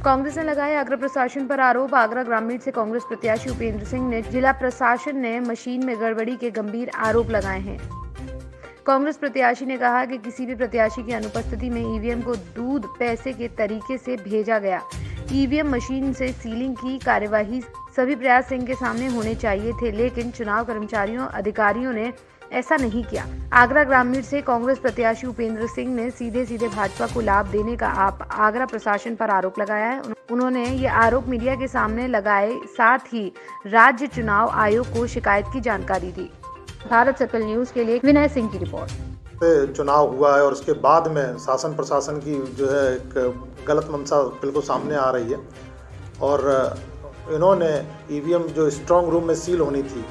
कांग्रेस ने लगाए आगरा प्रशासन पर आरोप। आगरा ग्रामीण से कांग्रेस प्रत्याशी उपेंद्र सिंह ने जिला प्रशासन ने मशीन में गड़बड़ी के गंभीर आरोप लगाए हैं। कांग्रेस प्रत्याशी ने कहा कि किसी भी प्रत्याशी की अनुपस्थिति में ईवीएम को दूध पैसे के तरीके से भेजा गया। ईवीएम मशीन से सीलिंग की कार्यवाही सभी प्रयास सिंह के सामने होने चाहिए थे, लेकिन चुनाव कर्मचारियों अधिकारियों ने ऐसा नहीं किया। आगरा ग्रामीण से कांग्रेस प्रत्याशी उपेंद्र सिंह ने सीधे भाजपा को लाभ देने का आगरा प्रशासन पर आरोप लगाया है। उन्होंने ये आरोप मीडिया के सामने लगाए, साथ ही राज्य चुनाव आयोग को शिकायत की जानकारी दी। भारत सर्कल न्यूज के लिए विनय सिंह की रिपोर्ट। चुनाव हुआ है और उसके बाद में शासन प्रशासन की जो है एक गलत मंशा बिल्कुल सामने आ रही है और इन्होंने ईवीएम जो स्ट्रांग रूम में सील होनी थी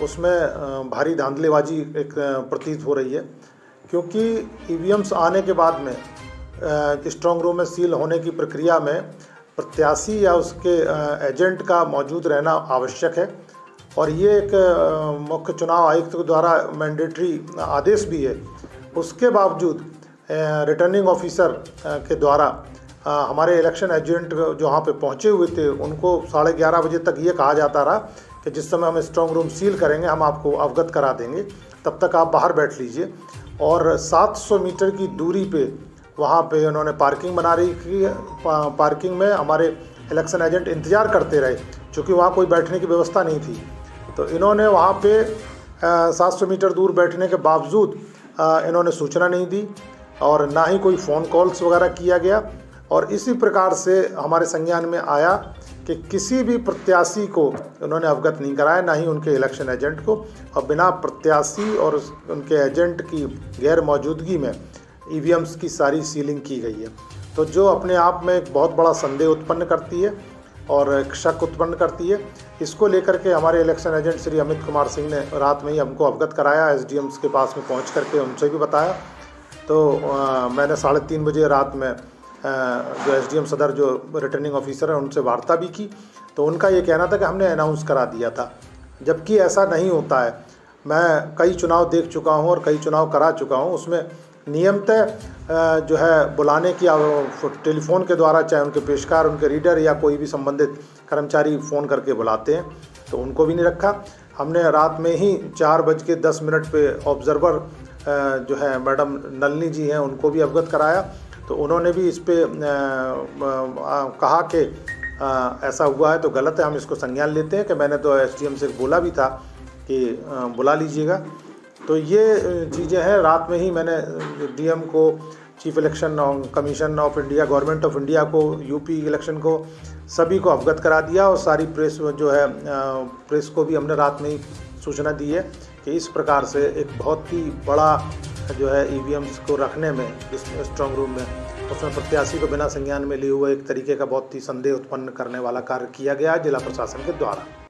उसमें भारी धांधलेबाजी एक प्रतीत हो रही है, क्योंकि ईवीएम्स आने के बाद में स्ट्रांग रूम में सील होने की प्रक्रिया में प्रत्याशी या उसके एजेंट का मौजूद रहना आवश्यक है और ये एक मुख्य चुनाव आयुक्त के द्वारा मैंडेटरी आदेश भी है। उसके बावजूद रिटर्निंग ऑफिसर के द्वारा हमारे इलेक्शन एजेंट जो वहाँ पे पहुँचे हुए थे उनको 11:30 बजे तक ये कहा जाता रहा कि जिस समय हम स्ट्रांग रूम सील करेंगे हम आपको अवगत करा देंगे, तब तक आप बाहर बैठ लीजिए। और 700 मीटर की दूरी पे वहाँ पे उन्होंने पार्किंग बना रही थी। पार्किंग में हमारे इलेक्शन एजेंट इंतज़ार करते रहे, क्योंकि वहाँ कोई बैठने की व्यवस्था नहीं थी। तो इन्होंने वहाँ पे 700 मीटर दूर बैठने के बावजूद इन्होंने सूचना नहीं दी और ना ही कोई फ़ोन कॉल्स वगैरह किया गया। और इसी प्रकार से हमारे संज्ञान में आया कि किसी भी प्रत्याशी को उन्होंने अवगत नहीं कराया, ना ही उनके इलेक्शन एजेंट को, और बिना प्रत्याशी और उनके एजेंट की गैर मौजूदगी में ईवीएम्स की सारी सीलिंग की गई है। तो जो अपने आप में एक बहुत बड़ा संदेह उत्पन्न करती है और एक शक उत्पन्न करती है। इसको लेकर के हमारे इलेक्शन एजेंट श्री अमित कुमार सिंह ने रात में ही हमको अवगत कराया, एसडीएम्स के पास में पहुंच करके उनसे भी बताया। तो मैंने 3:30 बजे रात में जो एसडीएम सदर जो रिटर्निंग ऑफिसर है उनसे वार्ता भी की। तो उनका ये कहना था कि हमने अनाउंस करा दिया था, जबकि ऐसा नहीं होता है। मैं कई चुनाव देख चुका हूँ और कई चुनाव करा चुका हूँ, उसमें नियमतः जो है बुलाने की टेलीफोन के द्वारा, चाहे उनके पेशकार, उनके रीडर या कोई भी संबंधित कर्मचारी फ़ोन करके बुलाते हैं, तो उनको भी नहीं रखा। हमने रात में ही 4:10 पे ऑब्जर्वर जो है मैडम नलिनी जी हैं उनको भी अवगत कराया। तो उन्होंने भी इस पे कहा कि ऐसा हुआ है तो गलत है, हम इसको संज्ञान लेते हैं कि मैंने तो एसडीएम से बोला भी था कि बुला लीजिएगा। तो ये चीज़ें हैं। रात में ही मैंने डीएम को, chief election commission of India, government of India को, यूपी इलेक्शन को, सभी को अवगत करा दिया और सारी प्रेस जो है प्रेस को भी हमने रात में ही सूचना दी है कि इस प्रकार से एक बहुत ही बड़ा जो है ईवीएम्स को रखने में इस स्ट्रांग रूम में, उसमें प्रत्याशी को बिना संज्ञान में लिए हुए एक तरीके का बहुत ही संदेह उत्पन्न करने वाला कार्य किया गया जिला प्रशासन के द्वारा।